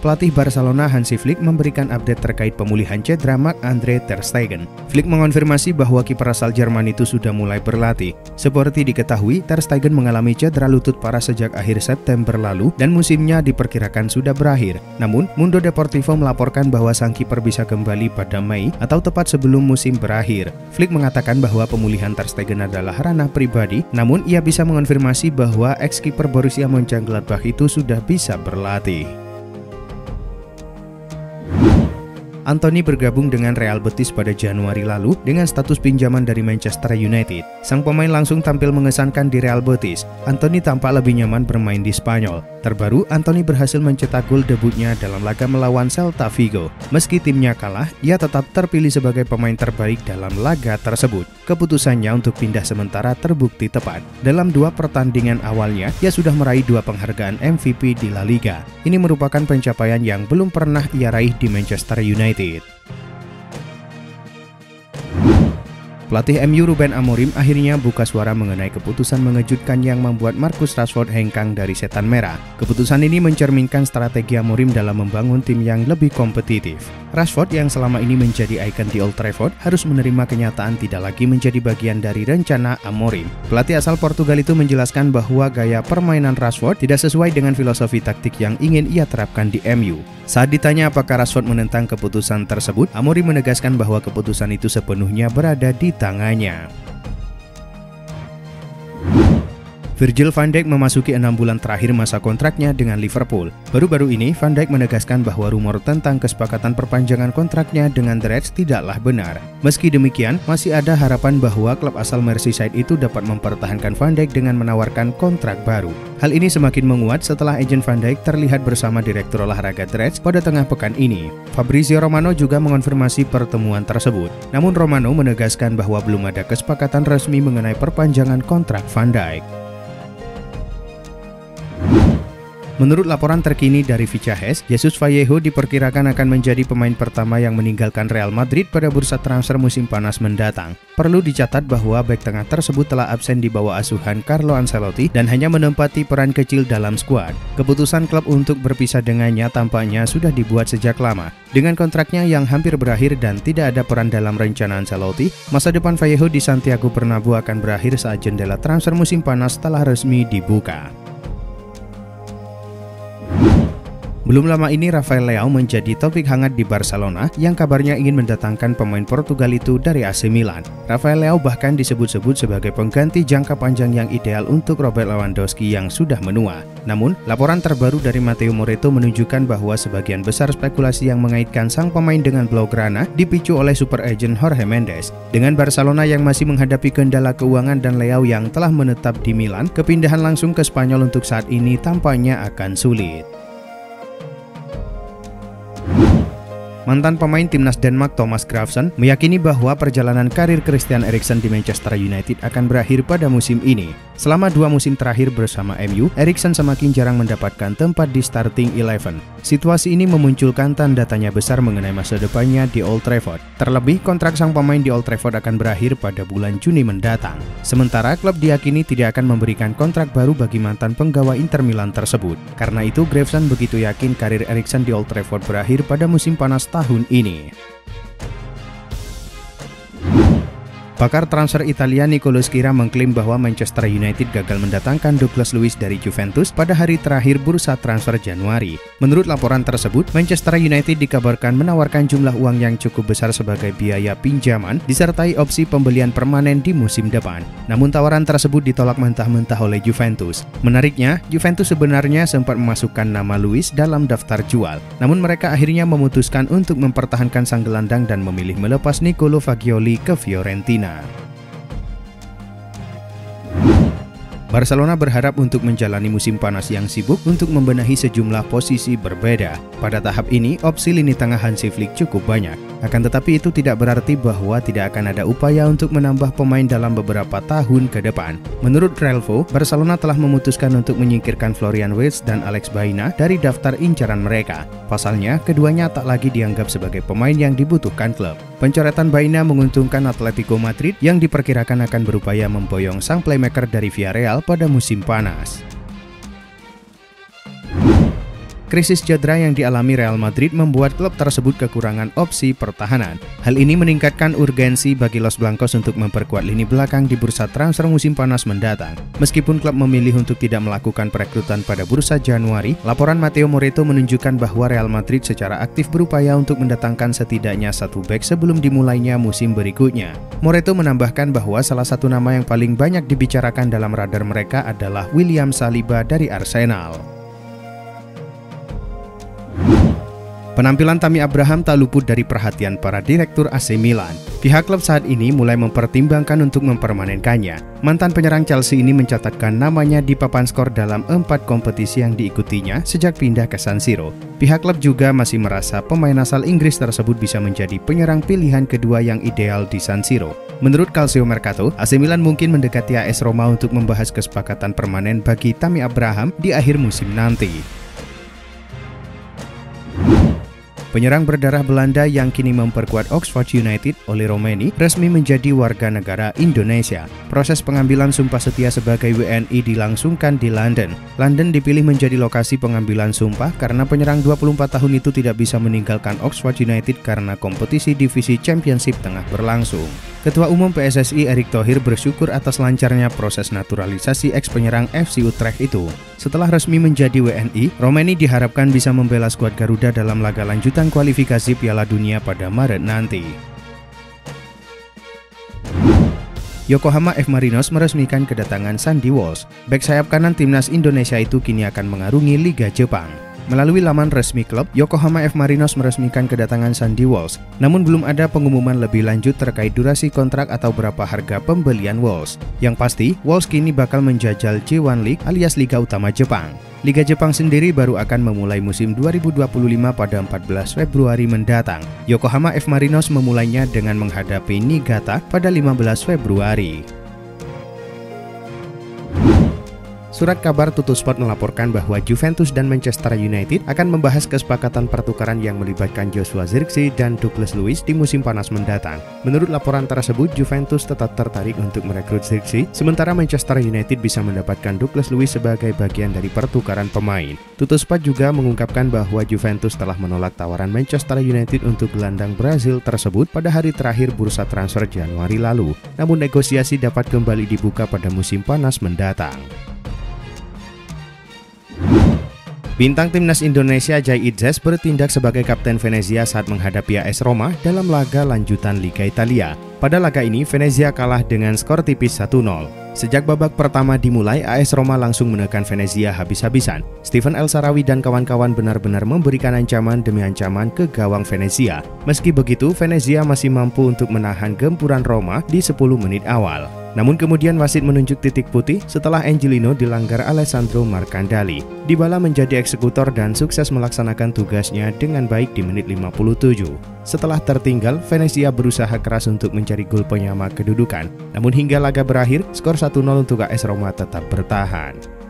pelatih Barcelona Hansi Flick memberikan update terkait pemulihan cedera Marc-Andre ter Stegen. Flick mengonfirmasi bahwa kiper asal Jerman itu sudah mulai berlatih. Seperti diketahui, ter Stegen mengalami cedera lutut parah sejak akhir September lalu dan musimnya diperkirakan sudah berakhir. Namun, Mundo Deportivo melaporkan bahwa sang kiper bisa kembali pada Mei atau tepat sebelum musim berakhir. Flick mengatakan bahwa pemulihan ter Stegen adalah ranah pribadi, namun ia bisa mengonfirmasi bahwa ex-kiper Borussia Mönchengladbach itu sudah bisa berlatih. Anthony bergabung dengan Real Betis pada Januari lalu dengan status pinjaman dari Manchester United. Sang pemain langsung tampil mengesankan di Real Betis. Anthony tampak lebih nyaman bermain di Spanyol. Terbaru, Anthony berhasil mencetak gol debutnya dalam laga melawan Celta Vigo. Meski timnya kalah, ia tetap terpilih sebagai pemain terbaik dalam laga tersebut. Keputusannya untuk pindah sementara terbukti tepat. Dalam 2 pertandingan awalnya, ia sudah meraih 2 penghargaan MVP di La Liga. Ini merupakan pencapaian yang belum pernah ia raih di Manchester United. Pelatih MU Ruben Amorim akhirnya buka suara mengenai keputusan mengejutkan yang membuat Marcus Rashford hengkang dari setan merah. Keputusan ini mencerminkan strategi Amorim dalam membangun tim yang lebih kompetitif. Rashford yang selama ini menjadi ikon di Old Trafford harus menerima kenyataan tidak lagi menjadi bagian dari rencana Amorim. Pelatih asal Portugal itu menjelaskan bahwa gaya permainan Rashford tidak sesuai dengan filosofi taktik yang ingin ia terapkan di MU. Saat ditanya apakah Rashford menentang keputusan tersebut, Amorim menegaskan bahwa keputusan itu sepenuhnya berada di tangannya. Virgil van Dijk memasuki 6 bulan terakhir masa kontraknya dengan Liverpool. Baru-baru ini, Van Dijk menegaskan bahwa rumor tentang kesepakatan perpanjangan kontraknya dengan The Reds tidaklah benar. Meski demikian, masih ada harapan bahwa klub asal Merseyside itu dapat mempertahankan Van Dijk dengan menawarkan kontrak baru. Hal ini semakin menguat setelah agen Van Dijk terlihat bersama Direktur Olahraga The Reds pada tengah pekan ini. Fabrizio Romano juga mengonfirmasi pertemuan tersebut. Namun Romano menegaskan bahwa belum ada kesepakatan resmi mengenai perpanjangan kontrak Van Dijk. Menurut laporan terkini dari Fichajes, Jesus Vallejo diperkirakan akan menjadi pemain pertama yang meninggalkan Real Madrid pada bursa transfer musim panas mendatang. Perlu dicatat bahwa bek tengah tersebut telah absen di bawah asuhan Carlo Ancelotti dan hanya menempati peran kecil dalam skuad. Keputusan klub untuk berpisah dengannya tampaknya sudah dibuat sejak lama. Dengan kontraknya yang hampir berakhir dan tidak ada peran dalam rencana Ancelotti, masa depan Vallejo di Santiago Bernabeu akan berakhir saat jendela transfer musim panas telah resmi dibuka. Belum lama ini Rafael Leao menjadi topik hangat di Barcelona yang kabarnya ingin mendatangkan pemain Portugal itu dari AC Milan. Rafael Leao bahkan disebut-sebut sebagai pengganti jangka panjang yang ideal untuk Robert Lewandowski yang sudah menua. Namun, laporan terbaru dari Matteo Moretto menunjukkan bahwa sebagian besar spekulasi yang mengaitkan sang pemain dengan Blaugrana dipicu oleh super agent Jorge Mendes. Dengan Barcelona yang masih menghadapi kendala keuangan dan Leao yang telah menetap di Milan, kepindahan langsung ke Spanyol untuk saat ini tampaknya akan sulit. Mantan pemain timnas Denmark Thomas Gravesen meyakini bahwa perjalanan karir Christian Eriksen di Manchester United akan berakhir pada musim ini. Selama 2 musim terakhir bersama MU, Eriksen semakin jarang mendapatkan tempat di starting 11. Situasi ini memunculkan tanda tanya besar mengenai masa depannya di Old Trafford. Terlebih, kontrak sang pemain di Old Trafford akan berakhir pada bulan Juni mendatang. Sementara klub diyakini tidak akan memberikan kontrak baru bagi mantan penggawa Inter Milan tersebut. Karena itu, Gravesen begitu yakin karir Eriksen di Old Trafford berakhir pada musim panas tahun ini. Pakar transfer Italia Nicolo Schira mengklaim bahwa Manchester United gagal mendatangkan Douglas Luiz dari Juventus pada hari terakhir bursa transfer Januari. Menurut laporan tersebut, Manchester United dikabarkan menawarkan jumlah uang yang cukup besar sebagai biaya pinjaman disertai opsi pembelian permanen di musim depan. Namun tawaran tersebut ditolak mentah-mentah oleh Juventus. Menariknya, Juventus sebenarnya sempat memasukkan nama Luiz dalam daftar jual. Namun mereka akhirnya memutuskan untuk mempertahankan sang gelandang dan memilih melepas Nicolo Fagioli ke Fiorentina. Barcelona berharap untuk menjalani musim panas yang sibuk untuk membenahi sejumlah posisi berbeda. Pada tahap ini, opsi lini tengah Hansi Flick cukup banyak. Akan tetapi itu tidak berarti bahwa tidak akan ada upaya untuk menambah pemain dalam beberapa tahun ke depan. Menurut Relvo, Barcelona telah memutuskan untuk menyingkirkan Florian Wirtz dan Alex Baena dari daftar incaran mereka. Pasalnya, keduanya tak lagi dianggap sebagai pemain yang dibutuhkan klub. Pencoretan Baena menguntungkan Atletico Madrid yang diperkirakan akan berupaya memboyong sang playmaker dari Villarreal pada musim panas. Krisis cedera yang dialami Real Madrid membuat klub tersebut kekurangan opsi pertahanan. Hal ini meningkatkan urgensi bagi Los Blancos untuk memperkuat lini belakang di bursa transfer musim panas mendatang. Meskipun klub memilih untuk tidak melakukan perekrutan pada bursa Januari, laporan Mateo Moreto menunjukkan bahwa Real Madrid secara aktif berupaya untuk mendatangkan setidaknya satu bek sebelum dimulainya musim berikutnya. Moreto menambahkan bahwa salah satu nama yang paling banyak dibicarakan dalam radar mereka adalah William Saliba dari Arsenal. Penampilan Tammy Abraham tak luput dari perhatian para direktur AC Milan. Pihak klub saat ini mulai mempertimbangkan untuk mempermanenkannya. Mantan penyerang Chelsea ini mencatatkan namanya di papan skor dalam 4 kompetisi yang diikutinya sejak pindah ke San Siro. Pihak klub juga masih merasa pemain asal Inggris tersebut bisa menjadi penyerang pilihan kedua yang ideal di San Siro. Menurut Calcio Mercato, AC Milan mungkin mendekati AS Roma untuk membahas kesepakatan permanen bagi Tammy Abraham di akhir musim nanti. Penyerang berdarah Belanda yang kini memperkuat Oxford United, Oleh Romeni, resmi menjadi warga negara Indonesia. Proses pengambilan sumpah setia sebagai WNI dilangsungkan di London. London dipilih menjadi lokasi pengambilan sumpah karena penyerang 24 tahun itu tidak bisa meninggalkan Oxford United karena kompetisi divisi Championship tengah berlangsung. Ketua Umum PSSI Erick Thohir bersyukur atas lancarnya proses naturalisasi ex-penyerang FC Utrecht itu. Setelah resmi menjadi WNI, Romeni diharapkan bisa membela skuad Garuda dalam laga lanjutan kualifikasi Piala Dunia pada Maret nanti. Yokohama F. Marinos meresmikan kedatangan Sandy Walsh. Bek sayap kanan timnas Indonesia itu kini akan mengarungi Liga Jepang. Melalui laman resmi klub, Yokohama F. Marinos meresmikan kedatangan Sandy Walsh. Namun belum ada pengumuman lebih lanjut terkait durasi kontrak atau berapa harga pembelian Walsh. Yang pasti, Walsh kini bakal menjajal J1 League alias Liga Utama Jepang. Liga Jepang sendiri baru akan memulai musim 2025 pada 14 Februari mendatang. Yokohama F. Marinos memulainya dengan menghadapi Niigata pada 15 Februari. Surat kabar Tuttosport melaporkan bahwa Juventus dan Manchester United akan membahas kesepakatan pertukaran yang melibatkan Joshua Zirkzee dan Douglas Luiz di musim panas mendatang. Menurut laporan tersebut, Juventus tetap tertarik untuk merekrut Zirkzee, sementara Manchester United bisa mendapatkan Douglas Luiz sebagai bagian dari pertukaran pemain. Tuttosport juga mengungkapkan bahwa Juventus telah menolak tawaran Manchester United untuk gelandang Brazil tersebut pada hari terakhir bursa transfer Januari lalu. Namun negosiasi dapat kembali dibuka pada musim panas mendatang. Bintang timnas Indonesia Jai Idzes bertindak sebagai kapten Venezia saat menghadapi AS Roma dalam laga lanjutan Liga Italia. Pada laga ini, Venezia kalah dengan skor tipis 1-0. Sejak babak pertama dimulai, AS Roma langsung menekan Venezia habis-habisan. Steven El Shaarawy dan kawan-kawan benar-benar memberikan ancaman demi ancaman ke gawang Venezia. Meski begitu, Venezia masih mampu untuk menahan gempuran Roma di 10 menit awal. Namun kemudian wasit menunjuk titik putih setelah Angelino dilanggar Alessandro Marcandali. Dybala menjadi eksekutor dan sukses melaksanakan tugasnya dengan baik di menit 57. Setelah tertinggal, Venezia berusaha keras untuk mencari gol penyama kedudukan. Namun hingga laga berakhir, skor 1-0 untuk AS Roma tetap bertahan.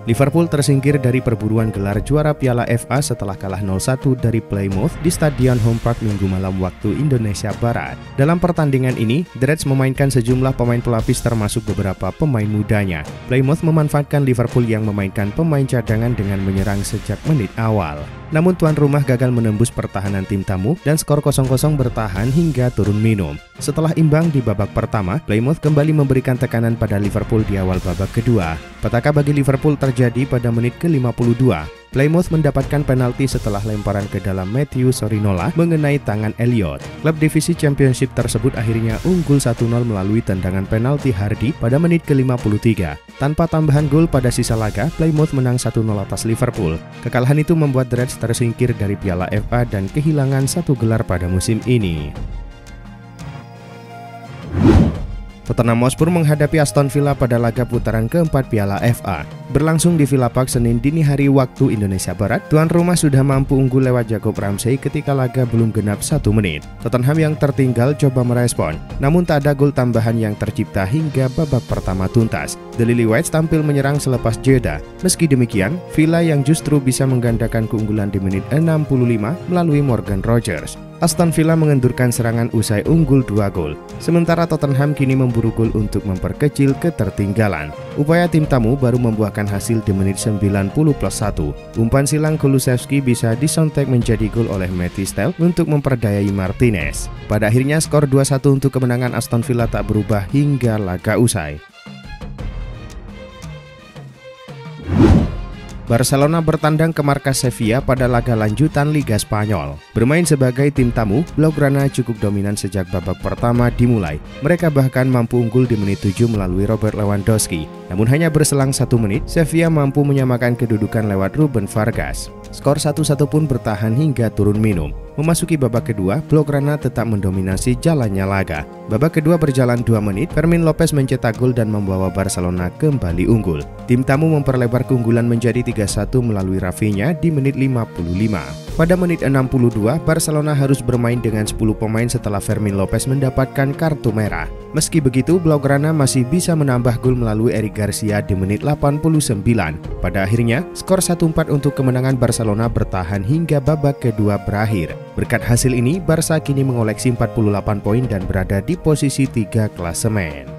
Liverpool tersingkir dari perburuan gelar juara Piala FA setelah kalah 0-1 dari Plymouth di Stadion Home Park Minggu malam waktu Indonesia Barat. Dalam pertandingan ini, The Reds memainkan sejumlah pemain pelapis termasuk beberapa pemain mudanya. Plymouth memanfaatkan Liverpool yang memainkan pemain cadangan dengan menyerang sejak menit awal. Namun tuan rumah gagal menembus pertahanan tim tamu dan skor 0-0 bertahan hingga turun minum. Setelah imbang di babak pertama, Plymouth kembali memberikan tekanan pada Liverpool di awal babak kedua. Petaka bagi Liverpool terjadi pada menit ke-52. Plymouth mendapatkan penalti setelah lemparan ke dalam Matthew Sorinola mengenai tangan Elliot. Klub divisi Championship tersebut akhirnya unggul 1-0 melalui tendangan penalti Hardy pada menit ke-53. Tanpa tambahan gol pada sisa laga, Plymouth menang 1-0 atas Liverpool. Kekalahan itu membuat The Reds tersingkir dari Piala FA dan kehilangan 1 gelar pada musim ini. Tottenham Hotspur menghadapi Aston Villa pada laga putaran keempat Piala FA. Berlangsung di Villa Park Senin dini hari waktu Indonesia Barat, tuan rumah sudah mampu unggul lewat Jacob Ramsey ketika laga belum genap 1 menit. Tottenham yang tertinggal coba merespon, namun tak ada gol tambahan yang tercipta hingga babak pertama tuntas. The Lily-Whites tampil menyerang selepas jeda. Meski demikian, Villa yang justru bisa menggandakan keunggulan di menit 65 melalui Morgan Rogers. Aston Villa mengendurkan serangan usai unggul 2 gol. Sementara Tottenham kini memburu gol untuk memperkecil ketertinggalan. Upaya tim tamu baru membuahkan hasil di menit 90+1. Umpan silang Kulusevski bisa disontek menjadi gol oleh Mathys Tel untuk memperdayai Martinez. Pada akhirnya skor 2-1 untuk kemenangan Aston Villa tak berubah hingga laga usai. Barcelona bertandang ke markas Sevilla pada laga lanjutan Liga Spanyol. Bermain sebagai tim tamu, Blaugrana cukup dominan sejak babak pertama dimulai. Mereka bahkan mampu unggul di menit 7 melalui Robert Lewandowski. Namun hanya berselang 1 menit, Sevilla mampu menyamakan kedudukan lewat Ruben Vargas. Skor 1-1 pun bertahan hingga turun minum. Memasuki babak kedua, Blaugrana tetap mendominasi jalannya laga. Babak kedua berjalan 2 menit, Fermin Lopez mencetak gol dan membawa Barcelona kembali unggul. Tim tamu memperlebar keunggulan menjadi 3-1 melalui Rafinha di menit 55. Pada menit 62, Barcelona harus bermain dengan 10 pemain setelah Fermin Lopez mendapatkan kartu merah. Meski begitu, Blaugrana masih bisa menambah gol melalui Eric Garcia di menit 89. Pada akhirnya, skor 1-4 untuk kemenangan Barcelona bertahan hingga babak kedua berakhir. Berkat hasil ini, Barca kini mengoleksi 48 poin dan berada di posisi 3 klasemen.